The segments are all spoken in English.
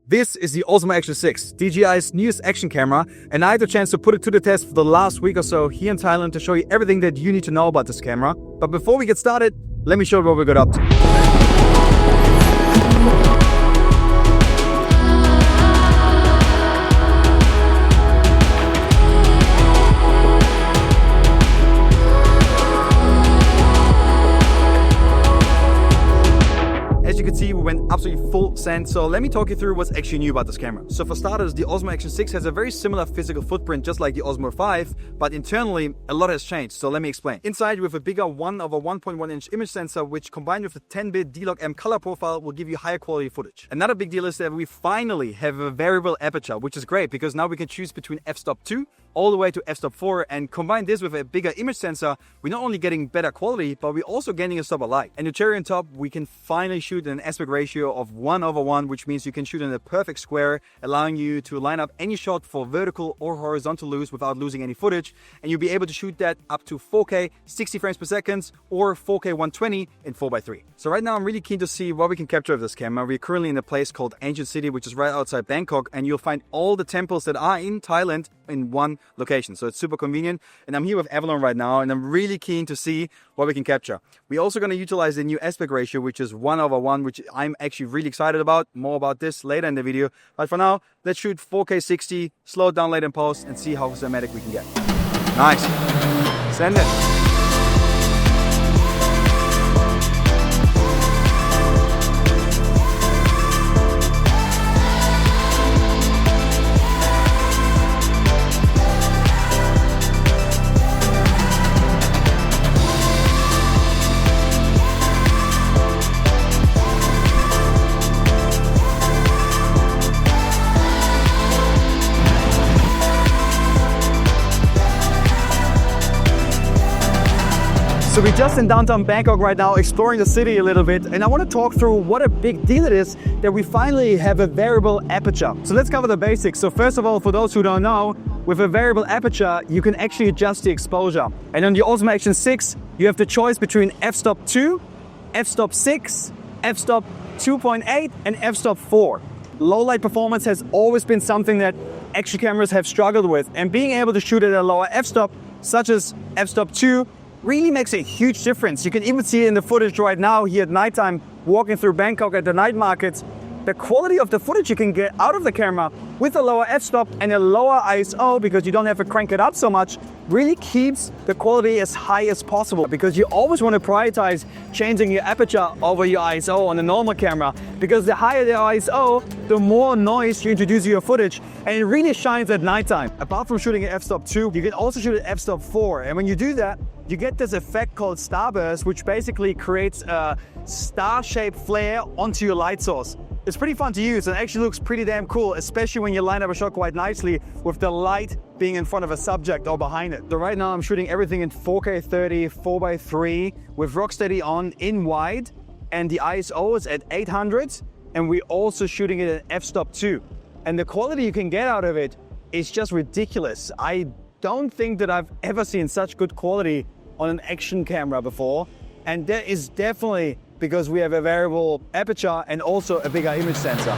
This is the Osmo Action 6, DJI's newest action camera, and I had the chance to put it to the test for the last week or so here in Thailand to show you everything that you need to know about this camera. But before we get started, let me show you what we got up to. As you can see, we went absolutely full send, so let me talk you through what's actually new about this camera. So for starters, the Osmo Action 6 has a very similar physical footprint just like the Osmo 5, but internally a lot has changed, so let me explain. Inside, we have a bigger 1/1.1 inch image sensor, which combined with the 10-bit D-Log M color profile will give you higher quality footage. Another big deal is that we finally have a variable aperture, which is great because now we can choose between f-stop 2 all the way to f-stop 4, and combine this with a bigger image sensor, we're not only getting better quality, but we're also getting a stop light. And the cherry on top, we can finally shoot in an aspect ratio of 1/1, which means you can shoot in a perfect square, allowing you to line up any shot for vertical or horizontal loose without losing any footage. And you'll be able to shoot that up to 4K 60 frames per second or 4K 120 in 4:3. So right now I'm really keen to see what we can capture with this camera. We're currently in a place called Ancient City, which is right outside Bangkok, and you'll find all the temples that are in Thailand in one location, so it's super convenient. And I'm here with Avalon right now, and I'm really keen to see what we can capture. We're also going to utilize the new aspect ratio, which is 1/1, which I'm actually really excited about. More about this later in the video, but for now, let's shoot 4K 60, slow it down later in post, and see how cinematic we can get. Nice. Send it. So we're just in downtown Bangkok right now, exploring the city a little bit, and I want to talk through what a big deal it is that we finally have a variable aperture. So let's cover the basics. So first of all, for those who don't know, with a variable aperture, you can actually adjust the exposure. And on the Osmo Action 6, you have the choice between f-stop 2, f-stop 6, f-stop 2.8, and f-stop 4. Low light performance has always been something that action cameras have struggled with, and being able to shoot at a lower f-stop, such as f-stop 2, really makes a huge difference. You can even see it in the footage right now here at nighttime, walking through Bangkok at the night markets. The quality of the footage you can get out of the camera with a lower f-stop and a lower ISO, because you don't have to crank it up so much, really keeps the quality as high as possible, because you always want to prioritize changing your aperture over your ISO on a normal camera, because the higher the ISO, the more noise you introduce to your footage, and it really shines at nighttime. Apart from shooting at f-stop 2, you can also shoot at f-stop 4, and when you do that, you get this effect called starburst, which basically creates a star-shaped flare onto your light source. It's pretty fun to use and actually looks pretty damn cool, especially when you line up a shot quite nicely with the light being in front of a subject or behind it. So right now I'm shooting everything in 4K 30, 4:3 with Rocksteady on in wide, and the ISO is at 800, and we're also shooting it at f-stop 2. And the quality you can get out of it is just ridiculous. I don't think that I've ever seen such good quality on an action camera before, and that is definitely because we have a variable aperture and also a bigger image sensor.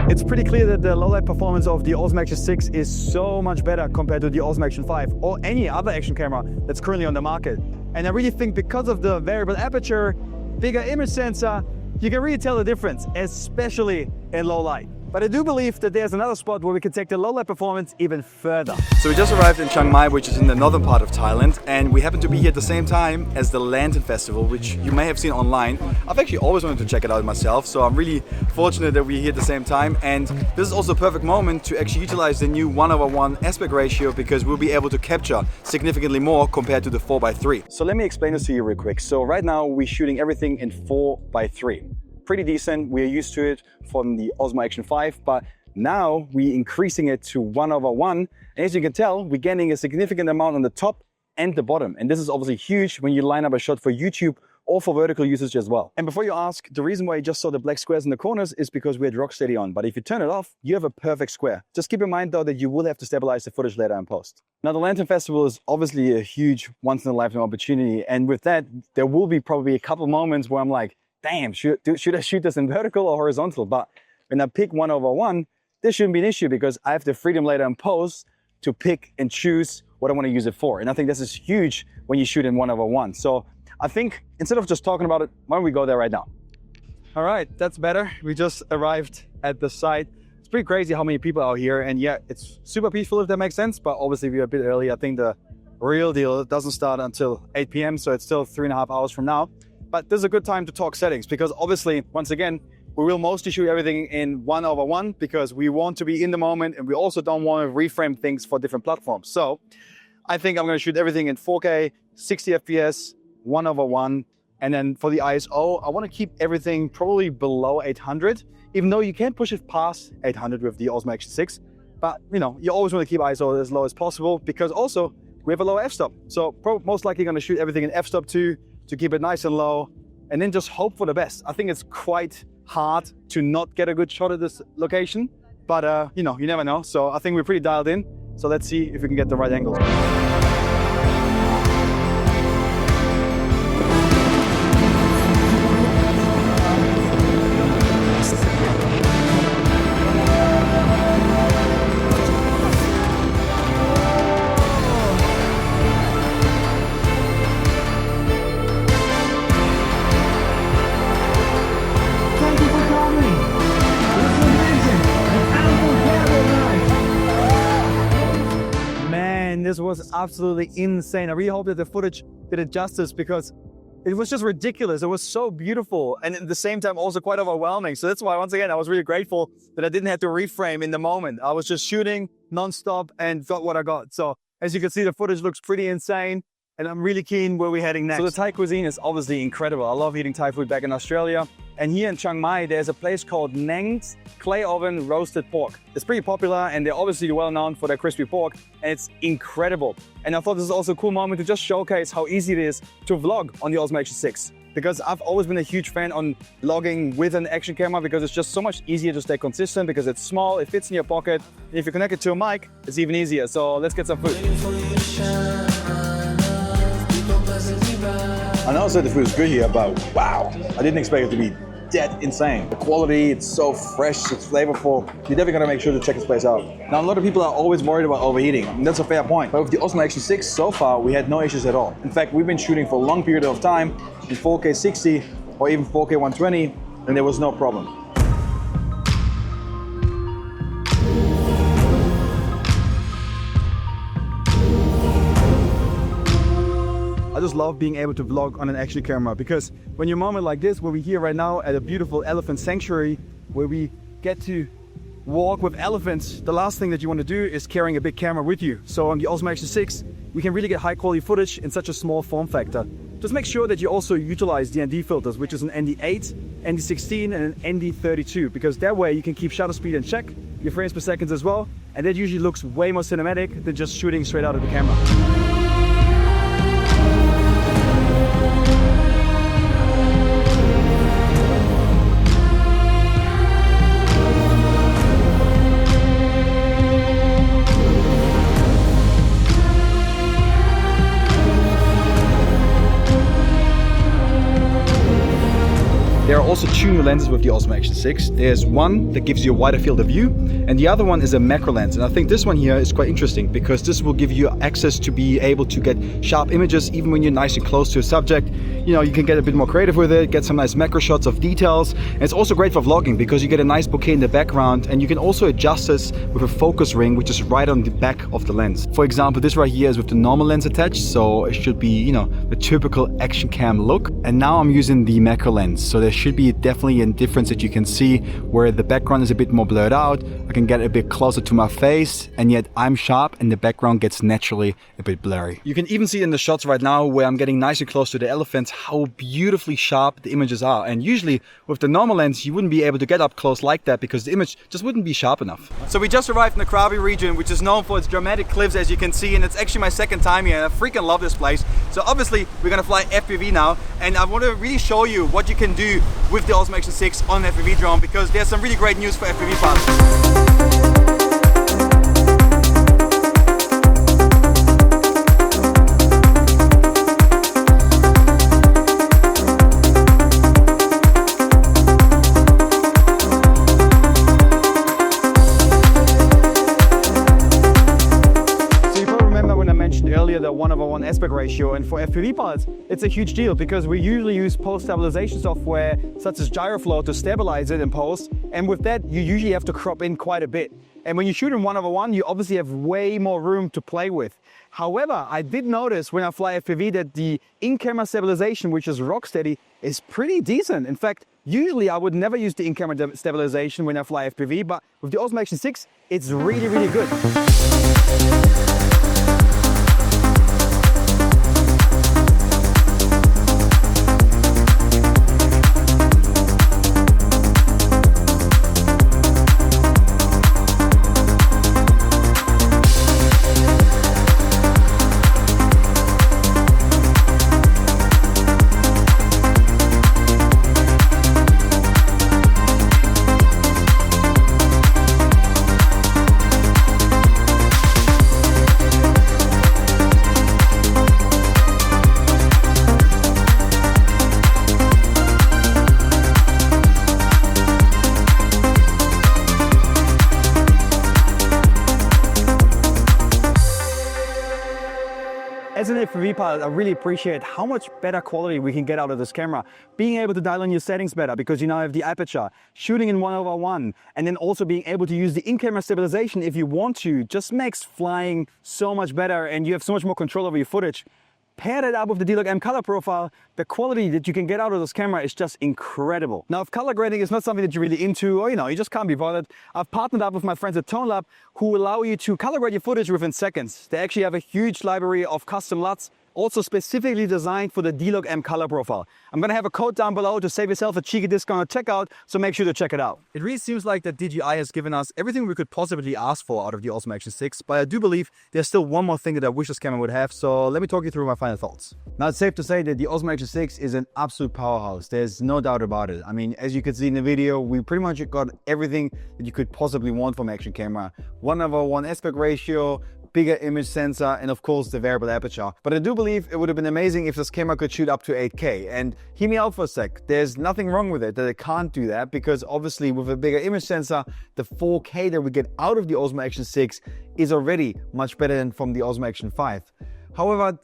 It's pretty clear that the low light performance of the Osmo Action 6 is so much better compared to the Osmo Action 5 or any other action camera that's currently on the market. And I really think because of the variable aperture, bigger image sensor, you can really tell the difference, especially in low light. But I do believe that there's another spot where we can take the low light performance even further. So we just arrived in Chiang Mai, which is in the northern part of Thailand, and we happen to be here at the same time as the Lantern Festival, which you may have seen online. I've actually always wanted to check it out myself, so I'm really fortunate that we're here at the same time. And this is also a perfect moment to actually utilize the new 1/1 aspect ratio, because we'll be able to capture significantly more compared to the 4:3. So let me explain this to you real quick. So right now we're shooting everything in 4:3. Pretty decent. We're used to it from the Osmo Action 5, but now we're increasing it to 1/1. And as you can tell, we're getting a significant amount on the top and the bottom. And this is obviously huge when you line up a shot for YouTube or for vertical usage as well. And before you ask, the reason why you just saw the black squares in the corners is because we had Rocksteady on. But if you turn it off, you have a perfect square. Just keep in mind though that you will have to stabilize the footage later in post. Now the Lantern Festival is obviously a huge once-in-a-lifetime opportunity. And with that, there will be probably a couple moments where I'm like, damn, should I shoot this in vertical or horizontal? But when I pick 1/1, this shouldn't be an issue because I have the freedom later in post to pick and choose what I want to use it for. And I think this is huge when you shoot in 1/1. So I think instead of just talking about it, why don't we go there right now? All right, that's better. We just arrived at the site. It's pretty crazy how many people are here. And yeah, it's super peaceful if that makes sense. But obviously we're a bit early. I think the real deal doesn't start until 8 p.m. So it's still 3.5 hours from now. But this is a good time to talk settings because obviously, once again, we will mostly shoot everything in 1/1 because we want to be in the moment and we also don't want to reframe things for different platforms. So I think I'm going to shoot everything in 4K, 60 FPS, 1/1. And then for the ISO, I want to keep everything probably below 800, even though you can't push it past 800 with the Osmo Action 6. But you always want to keep ISO as low as possible because also we have a low f-stop. So most likely going to shoot everything in f-stop 2 to keep it nice and low and then just hope for the best. I think it's quite hard to not get a good shot at this location, but you never know. So I think we're pretty dialed in. So let's see if we can get the right angles. This was absolutely insane. I really hope that the footage did it justice because it was just ridiculous. It was so beautiful and at the same time also quite overwhelming. So that's why, once again, I was really grateful that I didn't have to reframe in the moment. I was just shooting nonstop and got what I got. So as you can see, the footage looks pretty insane and I'm really keen where we're heading next. So the Thai cuisine is obviously incredible. I love eating Thai food back in Australia. And here in Chiang Mai, there's a place called Neng's Clay Oven Roasted Pork. It's pretty popular and they're obviously well known for their crispy pork and it's incredible. And I thought this is also a cool moment to just showcase how easy it is to vlog on the Osmo Action 6. Because I've always been a huge fan on vlogging with an action camera because it's just so much easier to stay consistent because it's small, it fits in your pocket. And if you connect it to a mic, it's even easier. So let's get some food. I know I said the food is good here, but wow, I didn't expect it to be that insane. The quality, it's so fresh, it's flavorful. You're definitely gonna make sure to check this place out. Now, a lot of people are always worried about overheating, and that's a fair point. But with the Osmo Action 6, so far, we had no issues at all. In fact, we've been shooting for a long period of time in 4K 60 or even 4K 120, and there was no problem. I just love being able to vlog on an action camera because when you're a moment like this, where we're here right now at a beautiful elephant sanctuary, where we get to walk with elephants, the last thing that you want to do is carrying a big camera with you. So on the Osmo Action 6, we can really get high quality footage in such a small form factor. Just make sure that you also utilize the ND filters, which is an ND8, ND16 and an ND32, because that way you can keep shutter speed in check, your frames per second as well, and that usually looks way more cinematic than just shooting straight out of the camera. There are also two new lenses with the Osmo Action 6. There's one that gives you a wider field of view, and the other one is a macro lens. And I think this one here is quite interesting because this will give you access to be able to get sharp images even when you're nice and close to a subject. You can get a bit more creative with it, get some nice macro shots of details. And it's also great for vlogging because you get a nice bokeh in the background, and you can also adjust this with a focus ring, which is right on the back of the lens. For example, this right here is with the normal lens attached, so it should be, the typical action cam look. And now I'm using the macro lens, so there should be definitely definitely a difference that you can see where the background is a bit more blurred out. I can get a bit closer to my face, and yet I'm sharp and the background gets naturally a bit blurry. You can even see in the shots right now where I'm getting nice and close to the elephants how beautifully sharp the images are. And usually with the normal lens you wouldn't be able to get up close like that because the image just wouldn't be sharp enough. So we just arrived in the Krabi region, which is known for its dramatic cliffs, as you can see, and it's actually my second time here and I freaking love this place. So obviously we're gonna fly FPV now, and I want to really show you what you can do with the Osmo Action 6 on an FPV drone, because there's some really great news for FPV pilots. Earlier the 1/1 aspect ratio, and for FPV pilots it's a huge deal because we usually use post stabilization software such as Gyroflow to stabilize it in post, and with that you usually have to crop in quite a bit. And when you shoot in 1/1 you obviously have way more room to play with. However, I did notice when I fly FPV that the in-camera stabilization, which is rock steady, is pretty decent. In fact, usually I would never use the in-camera stabilization when I fly FPV, but with the Osmo Action 6 it's really good. As an FPV pilot, I really appreciate how much better quality we can get out of this camera. Being able to dial in your settings better because you now have the Aperture, shooting in 1/1, and then also being able to use the in-camera stabilization if you want to, just makes flying so much better and you have so much more control over your footage. Pair that up with the D-Log M color profile, the quality that you can get out of this camera is just incredible. Now, if color grading is not something that you're really into, or you just can't be bothered, I've partnered up with my friends at ToneLab who allow you to color grade your footage within seconds. They actually have a huge library of custom LUTs, also specifically designed for the D-Log M color profile. I'm gonna have a code down below to save yourself a cheeky discount at checkout, so make sure to check it out. It really seems like that DJI has given us everything we could possibly ask for out of the Osmo Action 6, but I do believe there's still one more thing that I wish this camera would have, so let me talk you through my final thoughts. Now, it's safe to say that the Osmo Action 6 is an absolute powerhouse. There's no doubt about it. I mean, as you can see in the video, we pretty much got everything that you could possibly want from an action camera. 1/1 aspect ratio, bigger image sensor, and of course the variable aperture. But I do believe it would have been amazing if this camera could shoot up to 8K. And hear me out for a sec, there's nothing wrong with it that it can't do that, because obviously with a bigger image sensor, the 4K that we get out of the Osmo Action 6 is already much better than from the Osmo Action 5. However,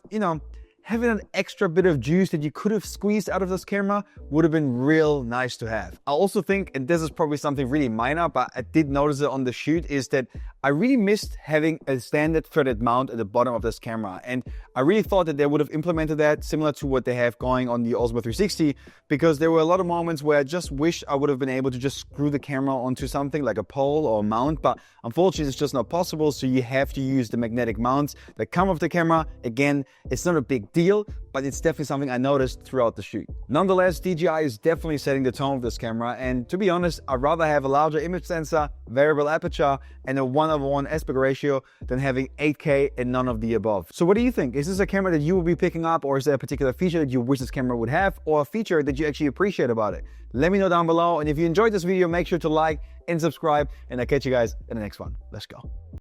having an extra bit of juice that you could have squeezed out of this camera would have been real nice to have. I also think, and this is probably something really minor, but I did notice it on the shoot, is that I really missed having a standard threaded mount at the bottom of this camera. And I really thought that they would have implemented that similar to what they have going on the Osmo 360, because there were a lot of moments where I just wish I would have been able to just screw the camera onto something like a pole or a mount, but unfortunately it's just not possible, so you have to use the magnetic mounts that come with the camera. Again, it's not a big deal, but it's definitely something I noticed throughout the shoot. Nonetheless, DJI is definitely setting the tone with this camera, and to be honest, I'd rather have a larger image sensor, variable aperture, and a 1/1 aspect ratio than having 8K and none of the above. So what do you think? Is this a camera that you will be picking up, or is there a particular feature that you wish this camera would have, or a feature that you actually appreciate about it? Let me know down below, and if you enjoyed this video, make sure to like and subscribe, and I'll catch you guys in the next one. Let's go.